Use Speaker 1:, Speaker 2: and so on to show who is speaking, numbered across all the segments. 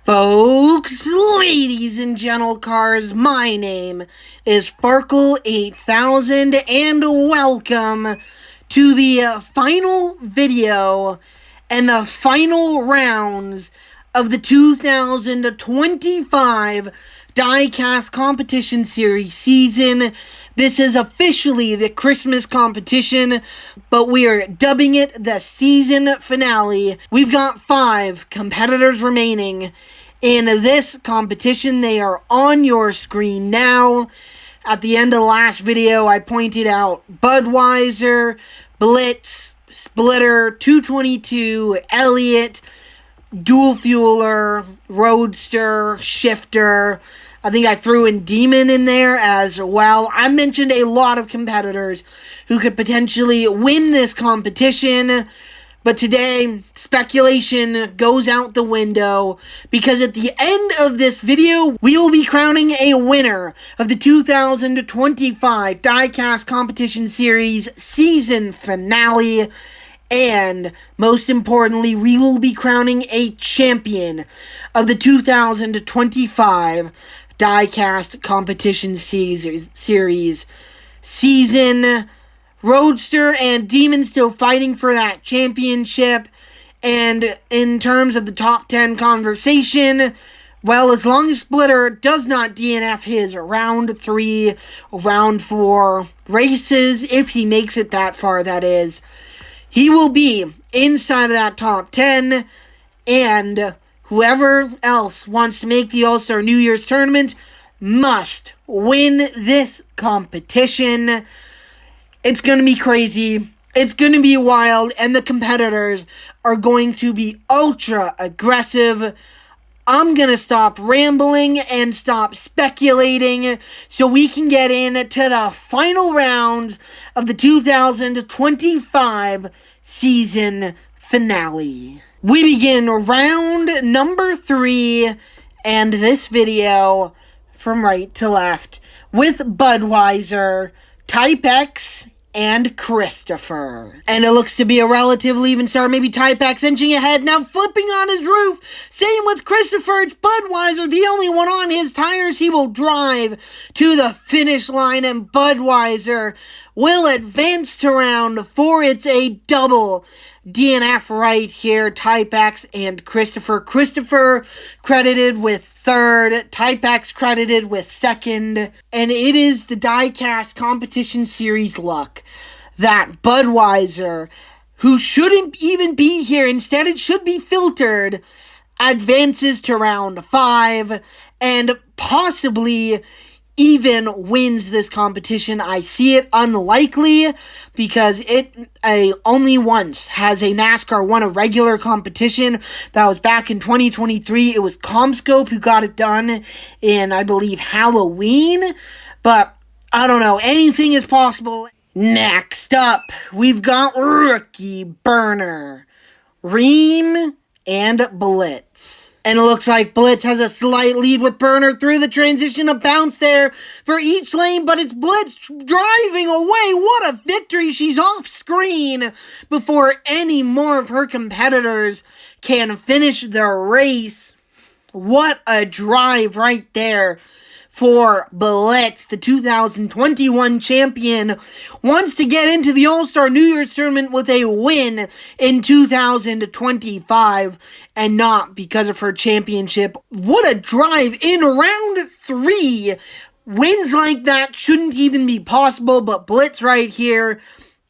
Speaker 1: Folks, ladies and gentle-cars, my name is Farkle8000 and welcome to the final video and the final rounds of the 2025 Diecast Competition Series season. This is officially the Christmas competition, but we are dubbing it the season finale. We've got 5 competitors remaining in this competition. They are on your screen now. At the end of the last video, I pointed out Budweiser, Blitz, Splitter, 222, Elliott, Dual Fueler, Roadster, Shifter. I think I threw in Demon in there as well. I mentioned a lot of competitors who could potentially win this competition. But today, speculation goes out the window because at the end of this video, we will be crowning a winner of the 2025 Diecast Competition Series season finale. And most importantly, we will be crowning a champion of the 2025 Diecast Competition Series season. Roadster and Demon still fighting for that championship. And in terms of the top 10 conversation, well, as long as Splitter does not DNF his round 3, round 4 races, if he makes it that far, that is, he will be inside of that top 10, and whoever else wants to make the All-Star New Year's Tournament must win this competition. It's going to be crazy. It's going to be wild, and the competitors are going to be ultra aggressive. I'm going to stop rambling and stop speculating so we can get into the final rounds of the 2025 season finale. We begin round number 3 and this video from right to left with Budweiser, Type X, and Christopher. And it looks to be a relatively even start. Maybe Type X inching ahead, now flipping on his roof. Same with Christopher. It's Budweiser, the only one on his tires. He will drive to the finish line, and Budweiser will advance to round 4. It's a double DNF right here. Type X and Christopher. Christopher credited with 3rd, Type X credited with 2nd, and it is the Diecast Competition Series luck that Budweiser, who shouldn't even be here, instead it should be filtered, advances to round 5, and possibly even wins this competition. I see it unlikely because it only once has a NASCAR won a regular competition. That was back in 2023. It was Comscope who got it done in, I believe, Halloween. But I don't know. Anything is possible. Next up, we've got Rookie Burner, Ream, and Blitz. And it looks like Blitz has a slight lead with Burner through the transition. A bounce there for each lane, but it's Blitz driving away. What a victory. She's off screen before any more of her competitors can finish the race. What a drive right there for Blitz. The 2021 champion wants to get into the All-Star New Year's Tournament with a win in 2025 and not because of her championship. What a drive in round 3. Wins like that shouldn't even be possible, but Blitz right here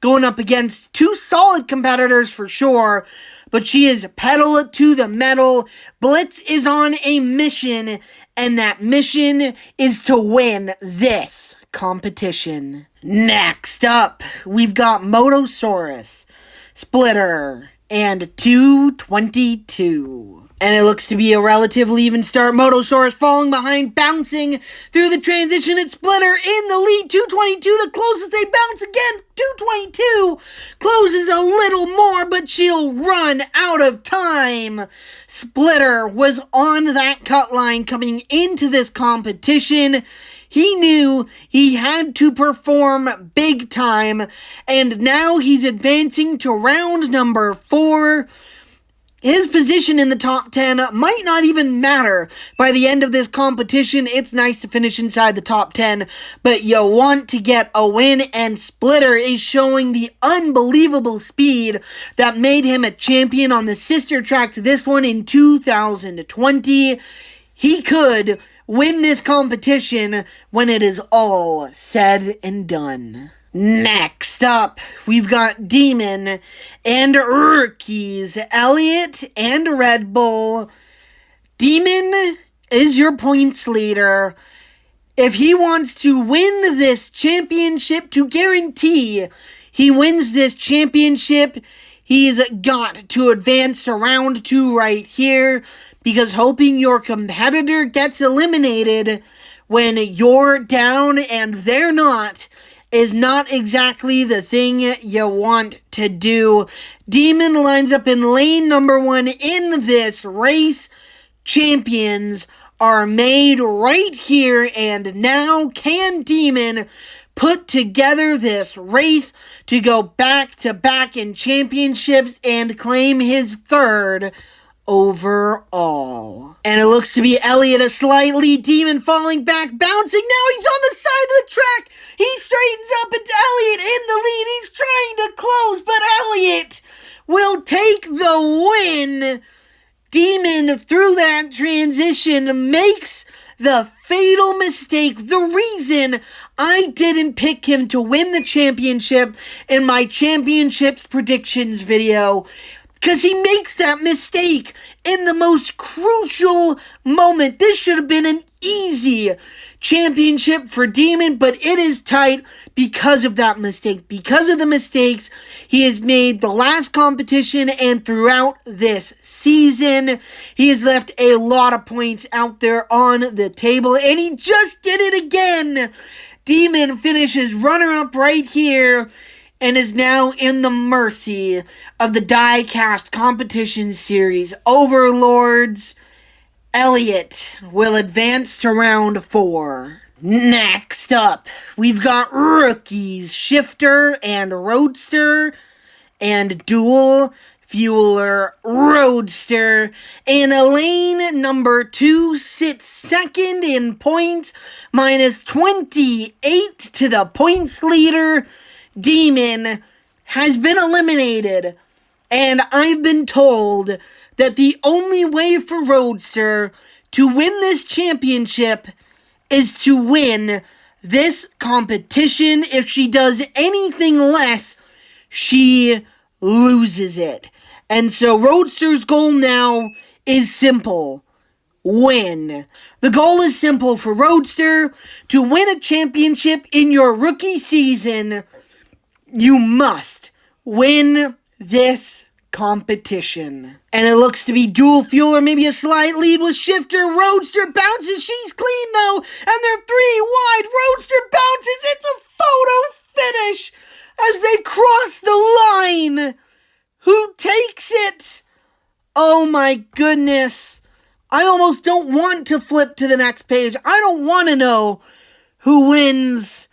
Speaker 1: going up against 2 solid competitors for sure, but she is pedal to the metal. Blitz is on a mission, and that mission is to win this competition. Next up, we've got Motosaurus, Splitter, and 222. And it looks to be a relatively even start. Motosaurus falling behind, bouncing through the transition. It's Splitter in the lead. 222, the closest. They bounce again. 222 closes a little more, but she'll run out of time. Splitter was on that cut line coming into this competition. He knew he had to perform big time, and now he's advancing to round number 4. His position in the top 10 might not even matter by the end of this competition. It's nice to finish inside the top 10, but you want to get a win, and Splitter is showing the unbelievable speed that made him a champion on the sister track to this one in 2020. He could win this competition when it is all said and done. Next up, we've got Demon and rookies, Elliott and Red Bull. Demon is your points leader. If he wants to win this championship, to guarantee he wins this championship, he's got to advance to round 2 right here, because hoping your competitor gets eliminated when you're down and they're not is not exactly the thing you want to do. Demon lines up in lane number 1 in this race. Champions are made right here and now. Can Demon put together this race to go back-to-back in championships and claim his 3rd overall? And it looks to be Elliott a slight lead. Demon falling back, bouncing. Now he's on the side of the track. He straightens up. It's Elliott in the lead. He's trying to close, but Elliott will take the win. Demon, through that transition, makes the fatal mistake. The reason I didn't pick him to win the championship in my championships predictions video, because he makes that mistake in the most crucial moment. This should have been an easy championship for Demon, but it is tight because of that mistake. Because of the mistakes he has made the last competition and throughout this season, he has left a lot of points out there on the table, and he just did it again. Demon finishes runner-up right here and is now in the mercy of the Diecast Competition Series overlords. Elliott will advance to round 4. Next up, we've got rookies, Shifter and Roadster, and Dual Fueler Roadster. In lane number 2 sits second in points, minus 28 to the points leader. Demon has been eliminated, and I've been told that the only way for Roadster to win this championship is to win this competition. If she does anything less, she loses it. And so Roadster's goal now is simple: win. The goal is simple for Roadster: to win a championship in your rookie season. You must win this competition. And it looks to be Dual Fueler, maybe a slight lead with Shifter. Roadster bounces. She's clean though, and they're 3 wide. Roadster bounces. It's a photo finish as they cross the line. Who takes it? Oh my goodness. I almost don't want to flip to the next page. I don't want to know who wins,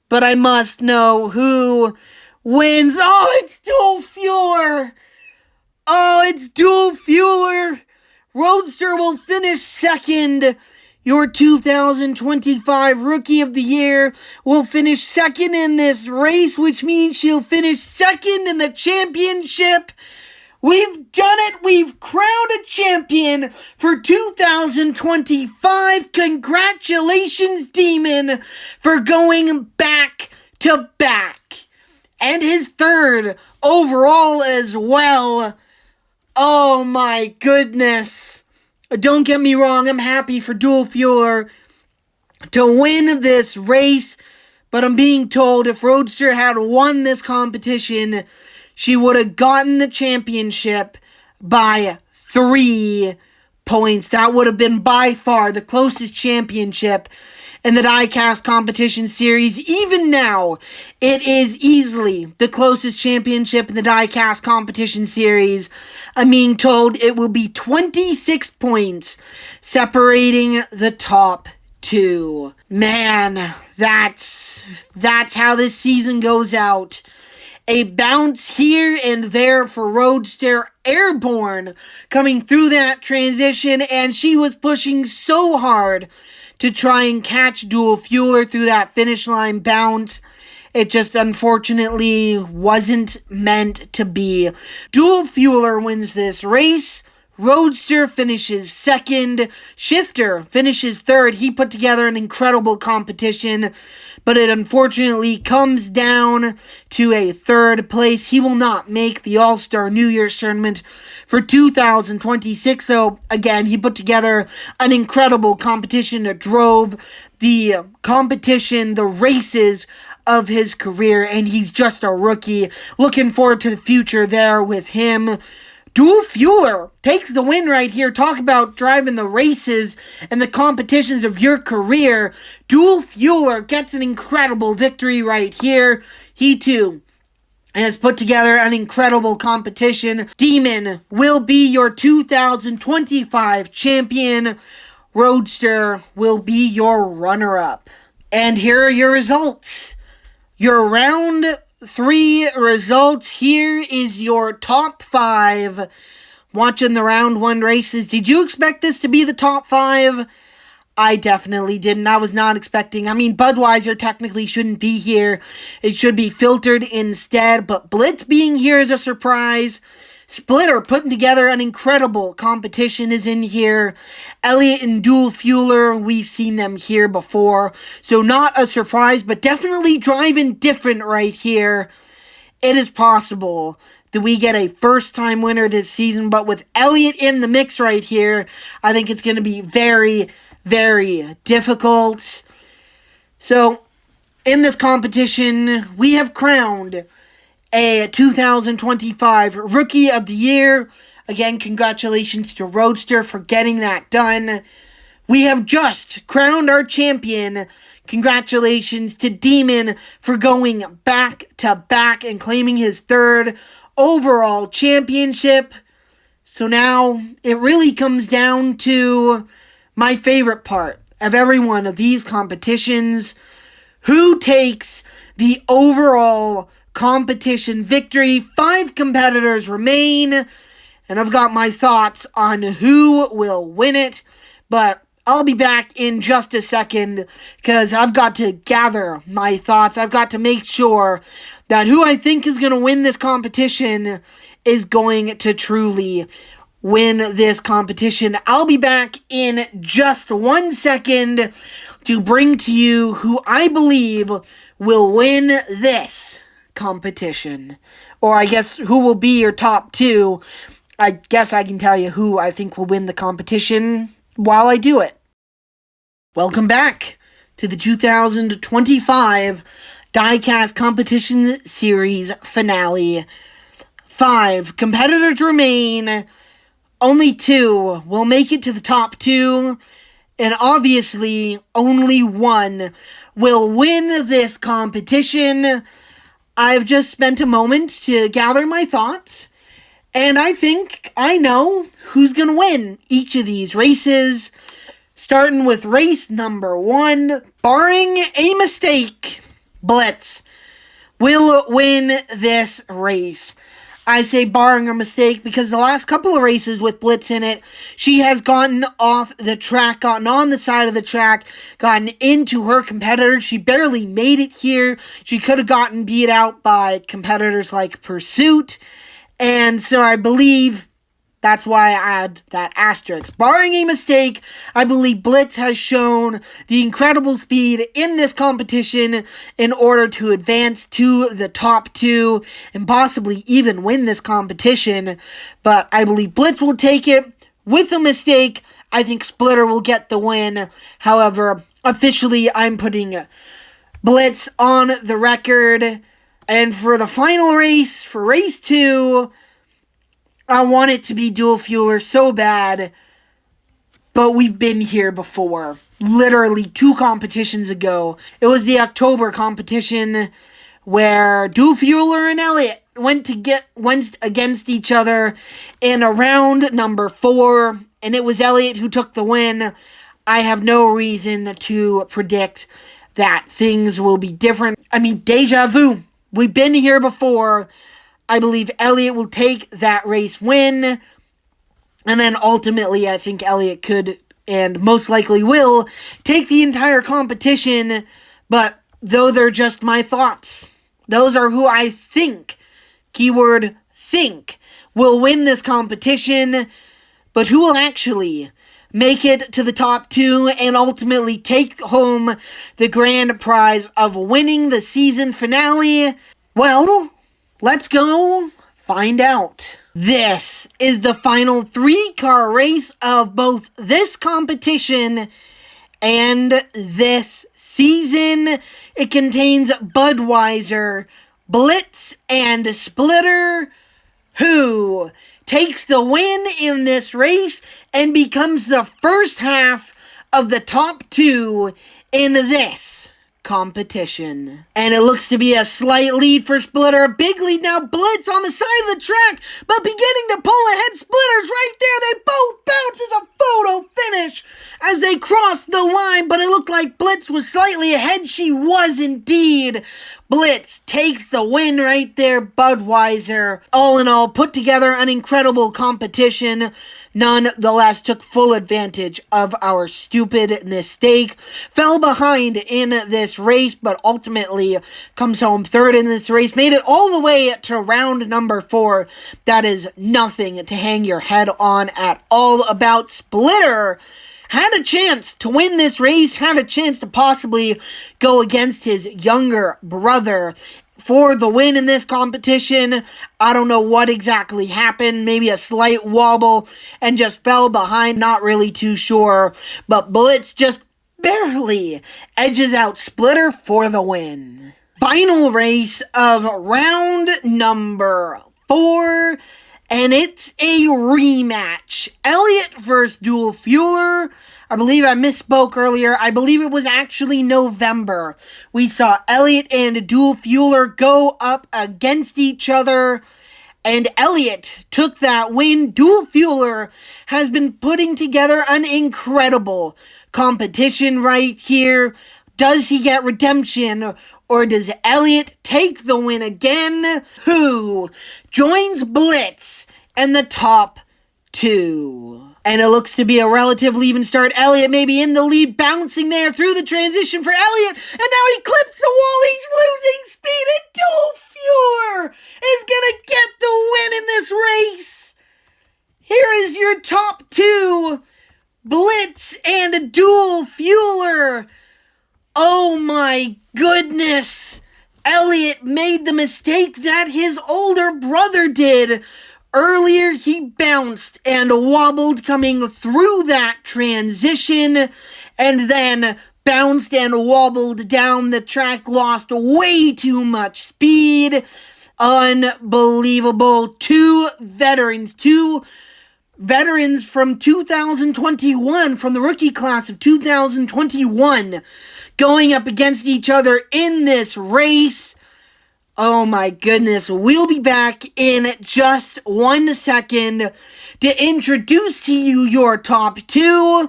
Speaker 1: but I must know who wins. Oh, it's Dual Fueler. Oh, it's Dual Fueler. Roadster will finish second. Your 2025 Rookie of the Year will finish second in this race, which means she'll finish second in the championship. We've done it. We've crowned a champion for 2025. Congratulations, Demon, for going back to back. And his 3rd overall as well. Oh my goodness. Don't get me wrong, I'm happy for Dual Fueler to win this race, but I'm being told if Roadster had won this competition, she would have gotten the championship by 3 points. That would have been by far the closest championship in the Diecast Competition Series. Even now, it is easily the closest championship in the Diecast Competition Series. I'm being told it will be 26 points separating the top 2. Man, that's how this season goes out. A bounce here and there for Roadster, airborne coming through that transition, and she was pushing so hard to try and catch Dual Fueler through that finish line bounce. It just unfortunately wasn't meant to be. Dual Fueler wins this race. Roadster finishes second. Shifter finishes third. He put together an incredible competition, but it unfortunately comes down to a third place. He will not make the All-Star New Year's Tournament for 2026. So again, he put together an incredible competition that drove the competition, the races of his career, and he's just a rookie. Looking forward to the future there with him. Dual Fueler takes the win right here. Talk about driving the races and the competitions of your career. Dual Fueler gets an incredible victory right here. He too has put together an incredible competition. Demon will be your 2025 champion. Roadster will be your runner-up. And here are your results. Your round 3 results. Here is your top 5. Watching the round 1 races, did you expect this to be the top 5? I definitely didn't. I was not expecting. Budweiser technically shouldn't be here. It should be filtered instead, but Blitz being here is a surprise. Splitter putting together an incredible competition is in here. Elliott and Dual Fueler, we've seen them here before, so not a surprise, but definitely driving different right here. It is possible that we get a first-time winner this season, but with Elliott in the mix right here, I think it's going to be very, very difficult. So, in this competition, we have crowned a 2025 Rookie of the Year. Again, congratulations to Roadster for getting that done. We have just crowned our champion. Congratulations to Demon for going back-to-back and claiming his 3rd overall championship. So now, it really comes down to my favorite part of every one of these competitions. Who takes the overall competition victory? 5 competitors remain, and I've got my thoughts on who will win it, but I'll be back in just a second because I've got to gather my thoughts. I've got to make sure that who I think is going to win this competition is going to truly win this competition. I'll be back in just 1 second to bring to you who I believe will win this competition. Or I guess who will be your top 2. I guess I can tell you who I think will win the competition while I do it. Welcome back to the 2025 Diecast Competition Series finale. 5 competitors remain. Only 2 will make it to the top 2. And obviously, only 1 will win this competition. I've just spent a moment to gather my thoughts, and I think I know who's going to win each of these races. Starting with race number 1, barring a mistake, Blitz will win this race. I say barring a mistake because the last couple of races with Blitz in it, she has gotten off the track, gotten on the side of the track, gotten into her competitors. She barely made it here. She could have gotten beat out by competitors like Pursuit. And so I believe that's why I add that asterisk. Barring a mistake, I believe Blitz has shown the incredible speed in this competition in order to advance to the top 2 and possibly even win this competition. But I believe Blitz will take it. With a mistake, I think Splitter will get the win. However, officially, I'm putting Blitz on the record. And for the final race, for race 2, I want it to be Dual Fueler so bad, but we've been here before. Literally 2 competitions ago. It was the October competition where Dual Fueler and Elliott went against each other in a round number 4, and it was Elliott who took the win. I have no reason to predict that things will be different. Deja vu. We've been here before. I believe Elliott will take that race win. And then ultimately, I think Elliott could, and most likely will, take the entire competition. But though they're just my thoughts, those are who I think, keyword think, will win this competition. But who will actually make it to the top 2 and ultimately take home the grand prize of winning the season finale? Well, let's go find out. This is the final 3-car race of both this competition and this season. It contains Budweiser, Blitz, and Splitter, who takes the win in this race and becomes the first half of the top 2 in this competition. And it looks to be a slight lead for Splitter. A big lead now. Blitz on the side of the track, but beginning to pull ahead. Splitter's right there. They both bounce as a photo finish as they cross the line, but it looked like Blitz was slightly ahead. She was indeed. Blitz takes the win right there. Budweiser, all in all, put together an incredible competition. Nonetheless, took full advantage of our stupid mistake. Fell behind in this race, but ultimately comes home third in this race. Made it all the way to round number 4. That is nothing to hang your head on at all about. Splitter had a chance to win this race, had a chance to possibly go against his younger brother for the win in this competition. I don't know what exactly happened. Maybe a slight wobble and just fell behind. Not really too sure. But Blitz just barely edges out Splitter for the win. Final race of round number 4. And it's a rematch. Elliott versus Dual Fueler. I believe I misspoke earlier. I believe it was actually November. We saw Elliott and Dual Fueler go up against each other. And Elliott took that win. Dual Fueler has been putting together an incredible competition right here. Does he get redemption, or does Elliott take the win again? Who joins Blitz in the top 2? And it looks to be a relatively even start. Elliott maybe in the lead, bouncing there through the transition for Elliott, and now he clips the wall. He's losing speed, and Dual Fueler is gonna get the win in this race. Here is your top 2, Blitz and Dual Fueler. Oh my goodness! Elliott made the mistake that his older brother did. Earlier, he bounced and wobbled coming through that transition, and then bounced and wobbled down the track, lost way too much speed. Unbelievable. Two veterans from 2021, from the rookie class of 2021, going up against each other in this race. Oh my goodness. We'll be back in just 1 second to introduce to you your top 2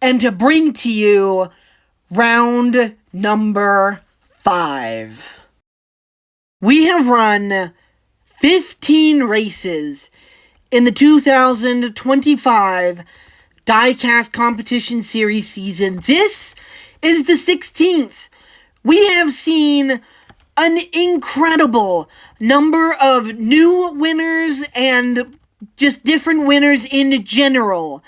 Speaker 1: and to bring to you round number 5. We have run 15 races in the 2025 Diecast Competition Series season. This is the 16th. We have seen an incredible number of new winners and just different winners in general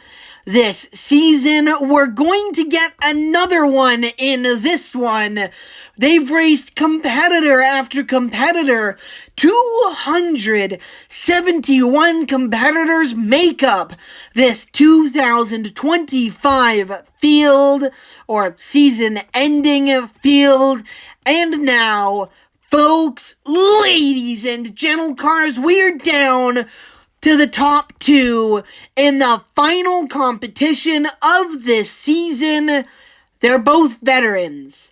Speaker 1: this season. We're going to get another one in this one. They've raced competitor after competitor. 271 competitors make up this 2025 field, or season-ending field. And now, folks, ladies and gentle cars, we're down to the top 2 in the final competition of this season. They're both veterans.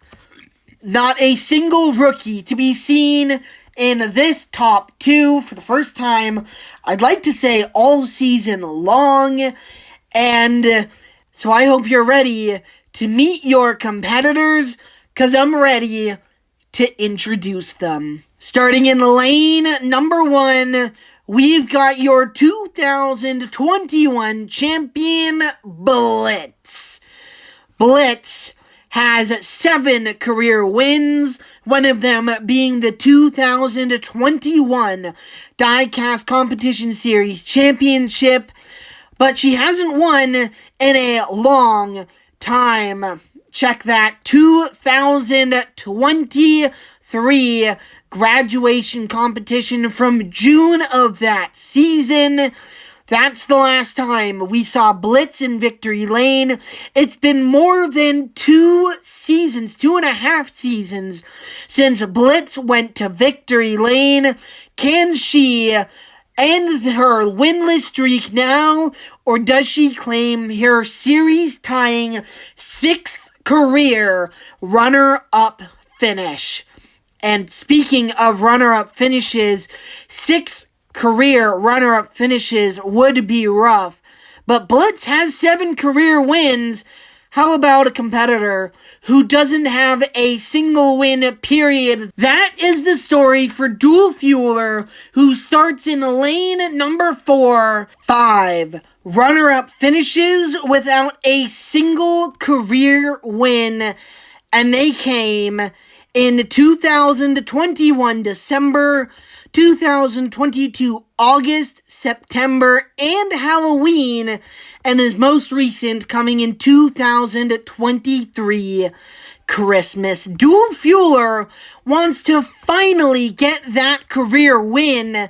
Speaker 1: Not a single rookie to be seen in this top 2 for the first time, I'd like to say all season long. And so I hope you're ready to meet your competitors, because I'm ready to introduce them. Starting in lane number 1, we've got your 2021 champion, Blitz. Blitz has 7 career wins, one of them being the 2021 Diecast Competition Series Championship, but she hasn't won in a long time. Check that, 2023 graduation competition from June of that season. That's the last time we saw Blitz in Victory Lane. It's been more than 2.5 seasons, since Blitz went to Victory Lane. Can she end her winless streak now, or does she claim her series-tying 6th career runner-up finish? And speaking of runner-up finishes, 6 career runner-up finishes would be rough, but Blitz has 7 career wins. How about a competitor who doesn't have a single win, period? That is the story for Dual Fueler, who starts in lane number 4. 5 runner-up finishes without a single career win, and they came in 2021 December, 2022 August, September, and Halloween, and his most recent coming in 2023 Christmas. Dual Fueler wants to finally get that career win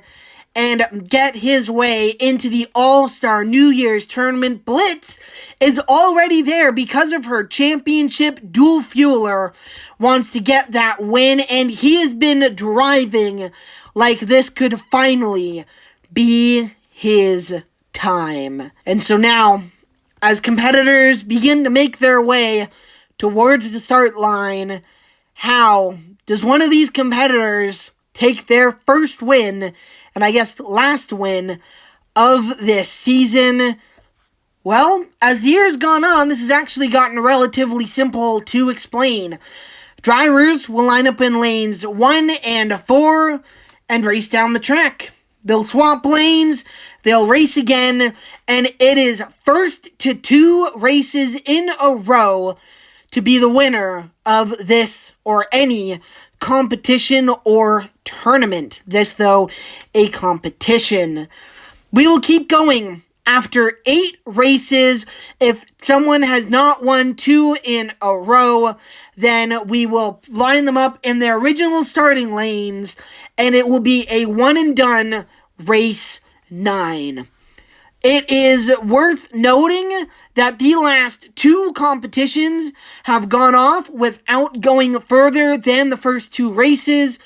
Speaker 1: and get his way into the All-Star New Year's Tournament. Blitz is already there because of her championship. Dual Fueler wants to get that win, and he has been driving like this could finally be his time. And so now, as competitors begin to make their way towards the start line, how does one of these competitors take their first win, and I guess last win, of this season? Well, as the year's gone on, this has actually gotten relatively simple to explain. Drivers will line up in lanes 1 and 4 and race down the track. They'll swap lanes, they'll race again, and it is first to 2 races in a row to be the winner of this or any competition or tournament. This, though, a competition. We will keep going. After 8 races, if someone has not won 2 in a row, then we will line them up in their original starting lanes, and it will be a one-and-done race 9. It is worth noting that the last 2 competitions have gone off without going further than the first 2 races,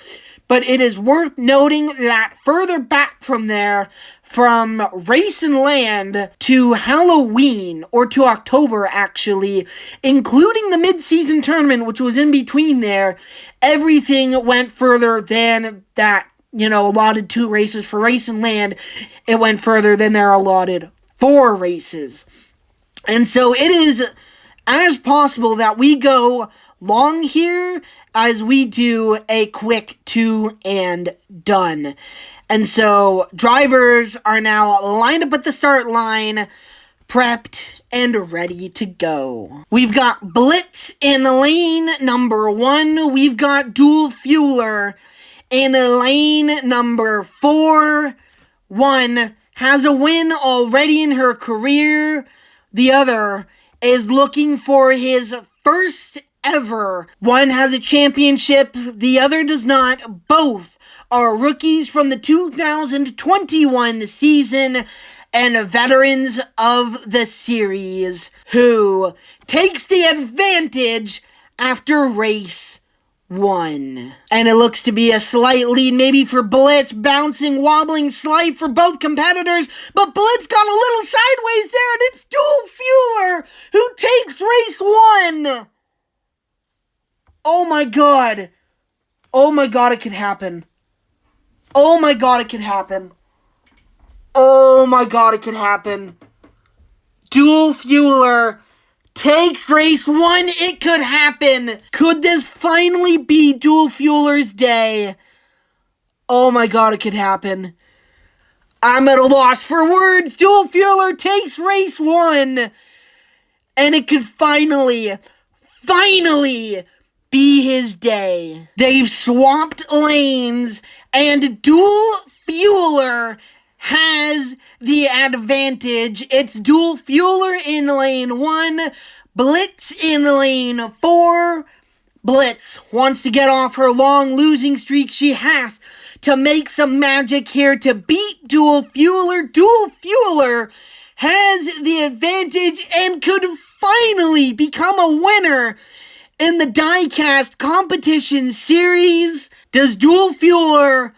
Speaker 1: but it is worth noting that further back from there, from Race and Land to Halloween, or to October actually, including the mid-season tournament, which was in between there, everything went further than that, allotted 2 races for Race and Land. It went further than their allotted 4 races. And so it is as possible that we go long here as we do a quick 2 and done. And so drivers are now lined up at the start line, prepped and ready to go. We've got Blitz in lane number 1. We've got Dual Fueler in lane number 4. One has a win already in her career. The other is looking for his first ever. One has a championship, the other does not. Both are rookies from the 2021 season and veterans of the series who takes the advantage after race 1. And it looks to be a slight lead maybe for Blitz, bouncing, wobbling slide for both competitors, but Blitz got a little sideways there, and it's Dual Fueler who takes race 1. Oh my god. Oh my god, it could happen. Oh my god, it could happen. Oh my god, it could happen. Dual Fueler takes race 1. It could happen. Could this finally be Dual Fueler's day? Oh my god, it could happen. I'm at a loss for words. Dual Fueler takes race 1. And it could finally be his day. They've swapped lanes, and Dual Fueler has the advantage. It's Dual Fueler in lane 1, Blitz in lane 4. Blitz wants to get off her long losing streak. She has to make some magic here to beat Dual Fueler. Dual Fueler has the advantage and could finally become a winner in the Diecast Competition Series. Does Dual Fueler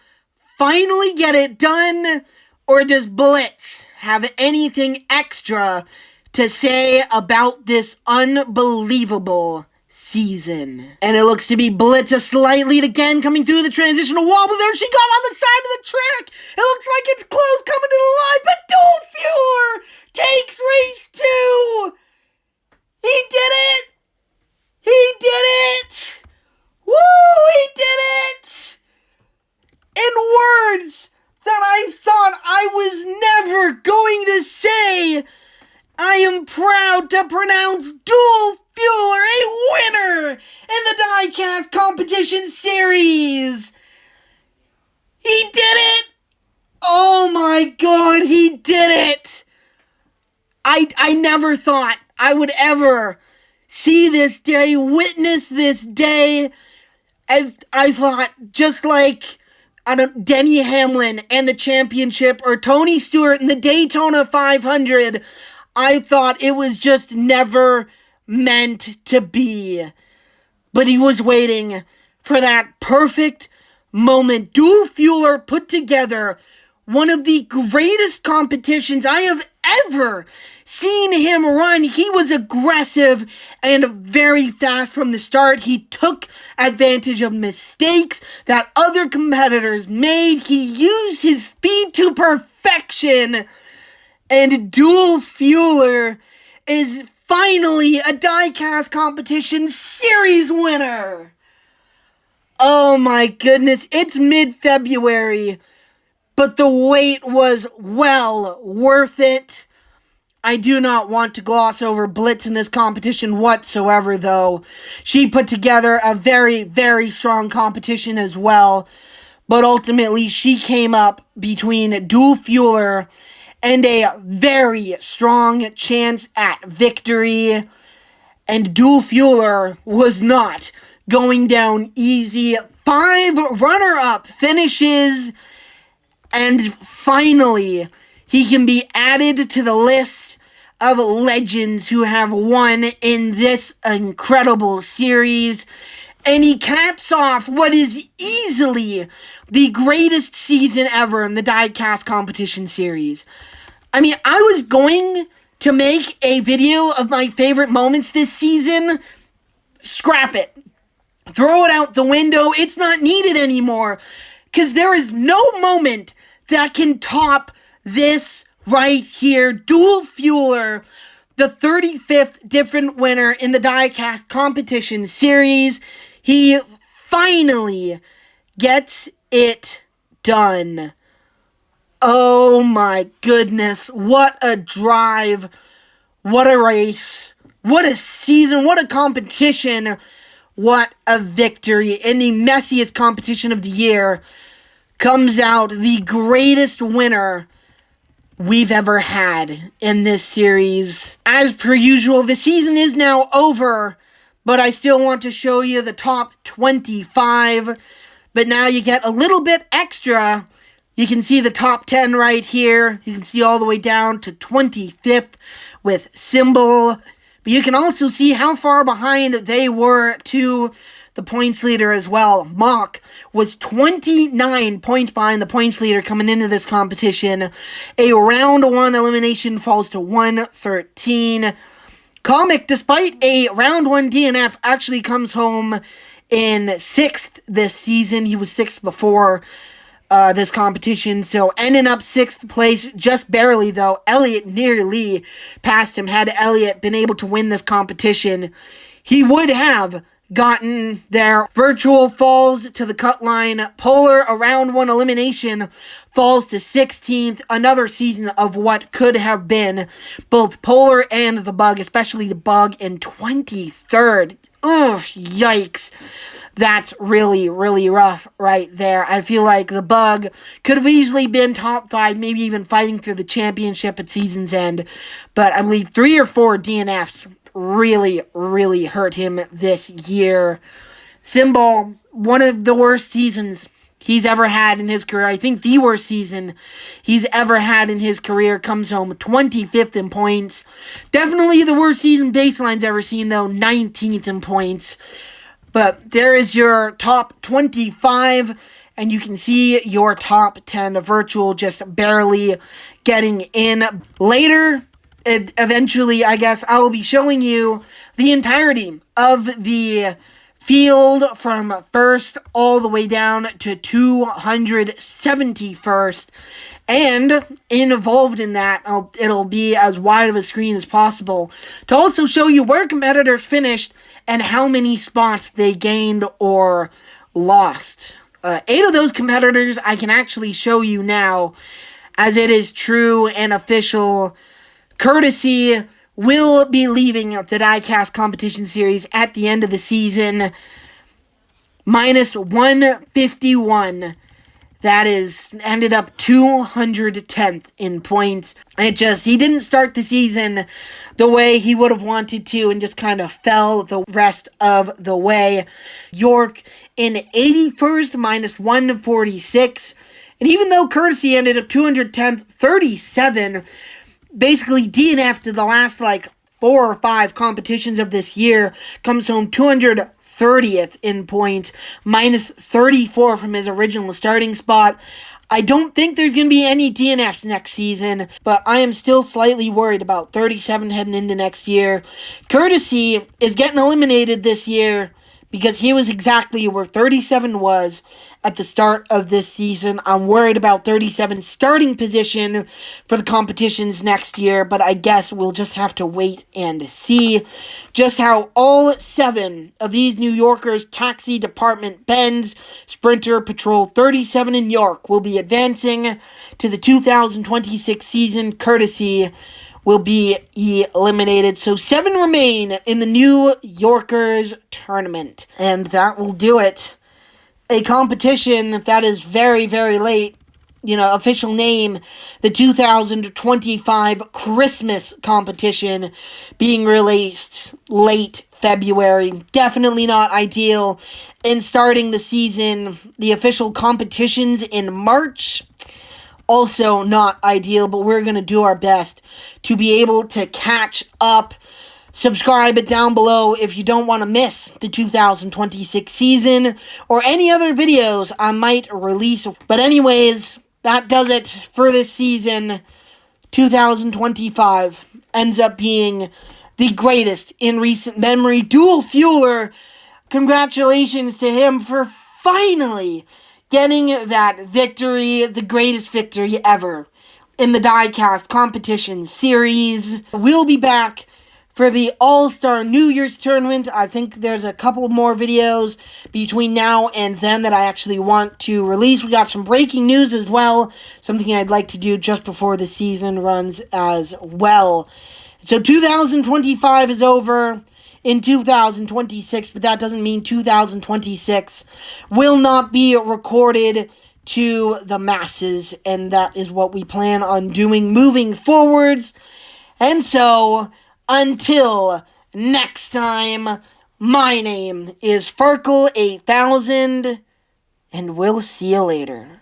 Speaker 1: finally get it done, or does Blitz have anything extra to say about this unbelievable season? And it looks to be Blitz a slight lead again, coming through the transitional wall, but there she got on the side of the track. It looks like it's close, coming to the line, but Dual Fueler takes race 2. He did it! He did it! Woo! He did it! In words that I thought I was never going to say, I am proud to pronounce Dual Fueler a winner in the Diecast Competition Series. He did it! Oh my god, he did it! I never thought I would ever see this day, witness this day. I thought, just like Denny Hamlin and the championship, or Tony Stewart in the Daytona 500, I thought it was just never meant to be. But he was waiting for that perfect moment. Dual Fueler put together one of the greatest competitions I have ever seen him run. He was aggressive and very fast from the start. He took advantage of mistakes that other competitors made. He used his speed to perfection. And Dual Fueler is finally a Diecast Competition Series winner. Oh my goodness, it's mid-February, but the wait was well worth it. I do not want to gloss over Blitz in this competition whatsoever, though. She put together a very, very strong competition as well, but ultimately she came up between Dual Fueler and a very strong chance at victory, and Dual Fueler was not going down easy. 5 runner-up finishes, and finally he can be added to the list of legends who have won in this incredible series. And he caps off what is easily the greatest season ever in the Diecast Competition Series. I mean, I was going to make a video of my favorite moments this season. Scrap it. Throw it out the window. It's not needed anymore. Because there is no moment that can top this right here. Dual Fueler, the 35th different winner in the Diecast Competition Series. He finally gets it done. Oh my goodness, what a drive, what a race, what a season, what a competition, what a victory. In the messiest competition of the year comes out the greatest winner we've ever had in this series. As per usual, the season is now over, but I still want to show you the top 25, but now you get a little bit extra. You can see the top 10 right here. You can see all the way down to 25th with Symbol. But you can also see how far behind they were to the points leader as well. Mock was 29 points behind the points leader coming into this competition. A round 1 elimination falls to 113. Comic, despite a round 1 DNF, actually comes home in 6th this season. He was 6th before this competition, so ending up 6th place, just barely though. Elliott nearly passed him. Had Elliott been able to win this competition, he would have gotten their virtual falls to the cut line. Polar, a round one elimination, falls to 16th. Another season of what could have been both Polar and the Bug, especially the Bug in 23rd. Ugh, yikes. That's really, really rough right there. I feel like the Bug could have easily been top 5, maybe even fighting for the championship at season's end. But I believe 3 or 4 DNFs really, really hurt him this year. Symbol, one of the worst seasons he's ever had in his career. I think the worst season he's ever had in his career. Comes home 25th in points. Definitely the worst season Baseline's ever seen, though. 19th in points. But there is your top 25, and you can see your top 10 virtual just barely getting in. Later, eventually, I guess, I will be showing you the entirety of the field from first all the way down to 271st. And involved in that, it'll be as wide of a screen as possible to also show you where competitors finished and how many spots they gained or lost. 8 of those competitors I can actually show you now, as it is true and official. Courtesy will be leaving the Diecast Competition Series at the end of the season. Minus 151. That is, ended up 210th in points. He didn't start the season the way he would have wanted to and just kind of fell the rest of the way. York in 81st, minus 146. And even though Courtesy ended up 210th, 37, basically DNF'd the last 4 or 5 competitions of this year, comes home 230th in points, minus 34 from his original starting spot. I don't think there's going to be any DNFs next season, but I am still slightly worried about 37 heading into next year. Courtesy is getting eliminated this year because he was exactly where 37 was at the start of this season. I'm worried about 37's starting position for the competitions next year, but I guess we'll just have to wait and see just how all 7 of these New Yorkers, Taxi Department, Benz, Sprinter, Patrol 37 in York, will be advancing to the 2026 season. Courtesy will be eliminated. So 7 remain in the New Yorkers tournament. And that will do it. A competition that is very, very late. Official name, the 2025 Christmas competition, being released late February. Definitely not ideal. In starting the season, the official competitions in March, also not ideal, but we're going to do our best to be able to catch up. Subscribe it down below if you don't want to miss the 2026 season or any other videos I might release. But anyways, that does it for this season. 2025 ends up being the greatest in recent memory. Dual Fueler, congratulations to him for finally getting that victory, the greatest victory ever in the Diecast Competition Series. We'll be back for the All-Star New Year's Tournament. I think there's a couple more videos between now and then that I actually want to release. We got some breaking news as well, something I'd like to do just before the season runs as well. So 2025 is over in 2026, but that doesn't mean 2026 will not be recorded to the masses, and that is what we plan on doing moving forwards. And so, until next time, my name is Farkle8000, and we'll see you later.